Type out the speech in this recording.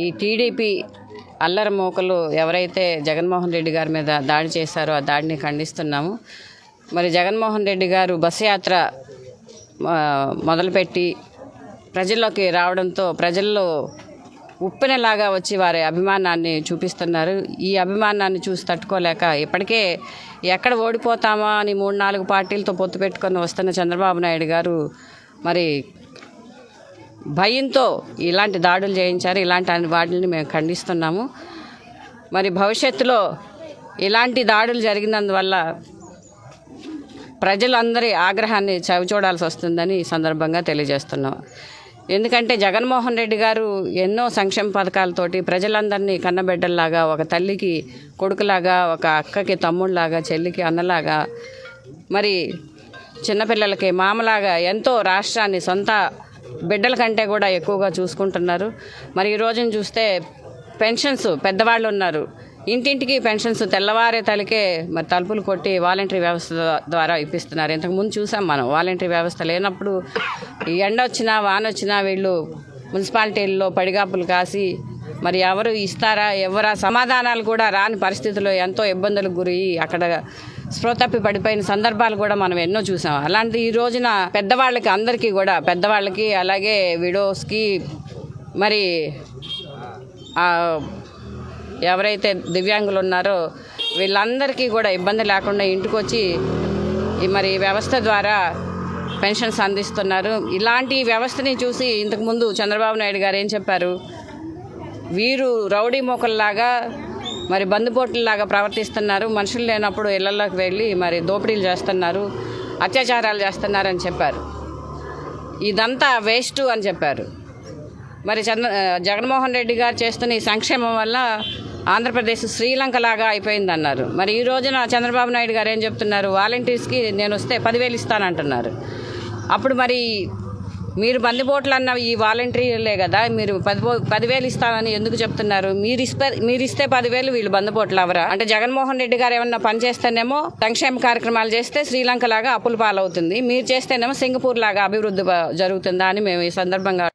ఈ టీడీపీ అల్లరి మూకలు ఎవరైతే జగన్మోహన్ రెడ్డి గారి మీద దాడి చేశారో ఆ దాడిని ఖండిస్తున్నాము. మరి జగన్మోహన్ రెడ్డి గారు బస్సు యాత్ర మొదలుపెట్టి ప్రజల్లోకి రావడంతో ప్రజల్లో ఉప్పెనలాగా వచ్చి వారి అభిమానాన్ని చూపిస్తున్నారు. ఈ అభిమానాన్ని చూసి తట్టుకోలేక ఇప్పటికే ఎక్కడ ఓడిపోతామా అని 3-4 పార్టీలతో పొత్తు పెట్టుకొని వస్తున్న చంద్రబాబు నాయుడు గారు మరి భయంతో ఇలాంటి దాడులు చేయించారు. ఇలాంటి వాటిని మేము ఖండిస్తున్నాము. మరి భవిష్యత్తులో ఇలాంటి దాడులు జరిగినందువల్ల ప్రజలందరి ఆగ్రహాన్ని చవిచూడాల్సి వస్తుందని ఈ సందర్భంగా తెలియజేస్తున్నాం. ఎందుకంటే జగన్మోహన్ రెడ్డి గారు ఎన్నో సంక్షేమ పథకాలతోటి ప్రజలందరినీ కన్నబిడ్డల్లాగా, ఒక తల్లికి కొడుకులాగా, ఒక అక్కకి తమ్ముళ్ళలాగా, చెల్లికి అన్నలాగా, మరి చిన్నపిల్లలకి మామలాగా ఎంతో రాష్ట్రాన్ని సొంత బిడ్డల కంటే కూడా ఎక్కువగా చూసుకుంటున్నారు. మరి ఈ రోజున చూస్తే పెన్షన్స్ పెద్దవాళ్ళు ఉన్నారు, ఇంటింటికి పెన్షన్స్ తెల్లవారే తలకే మరి తలుపులు కొట్టి వాలంటరీ వ్యవస్థ ద్వారా ఇప్పిస్తున్నారు. ఇంతకుముందు చూసాం మనం వాలంటరీ వ్యవస్థ లేనప్పుడు ఎండ వచ్చినా వాన వచ్చినా వీళ్ళు మున్సిపాలిటీల్లో పడిగాపులు కాసి మరి ఎవరు ఇస్తారా ఎవరా సమాధానాలు కూడా రాని పరిస్థితుల్లో ఎంతో ఇబ్బందులకు గురి అక్కడ స్పృహ తప్పి పడిపోయిన సందర్భాలు కూడా మనం ఎన్నో చూసాం. అలాంటి ఈ రోజున పెద్దవాళ్ళకి అందరికీ కూడా పెద్దవాళ్ళకి అలాగే విడోస్కి మరి ఎవరైతే దివ్యాంగులు ఉన్నారో వీళ్ళందరికీ కూడా ఇబ్బంది లేకుండా ఇంటికి వచ్చి మరి వ్యవస్థ ద్వారా పెన్షన్స్ అందిస్తున్నారు. ఇలాంటి వ్యవస్థని చూసి ఇంతకుముందు చంద్రబాబు నాయుడు గారు ఏం చెప్పారు, వీరు రౌడీ మూకల్లాగా మరి బందుపోట్లలాగా ప్రవర్తిస్తున్నారు, మనుషులు లేనప్పుడు ఇళ్లలోకి వెళ్ళి మరి దోపిడీలు చేస్తున్నారు, అత్యాచారాలు చేస్తున్నారని చెప్పారు. ఇదంతా వేస్ట్ అని చెప్పారు. మరి జగన్మోహన్ రెడ్డి గారు చేస్తున్న ఈ సంక్షేమం వల్ల ఆంధ్రప్రదేశ్ శ్రీలంక లాగా అయిపోయిందన్నారు. మరి ఈ రోజున చంద్రబాబు నాయుడు గారు ఏం చెప్తున్నారు, వాలంటీర్స్కి నేను వస్తే 10,000 ఇస్తానంటున్నారు. అప్పుడు మరి మీరు బందిపోట్లు అన్న ఈ వాలంటీర్లే కదా, మీరు 10,000 ఇస్తానని ఎందుకు చెప్తున్నారు? మీరు ఇస్తే 10,000 వీళ్ళు బందిపోట్లు అవరా? అంటే జగన్మోహన్ రెడ్డి గారు ఏమన్నా పని చేస్తేనేమో సంక్షేమ కార్యక్రమాలు చేస్తే శ్రీలంక లాగా అప్పుల పాలవుతుంది, మీరు చేస్తేనేమో సింగపూర్ లాగా అభివృద్ధి జరుగుతుందా అని మేము ఈ సందర్భంగా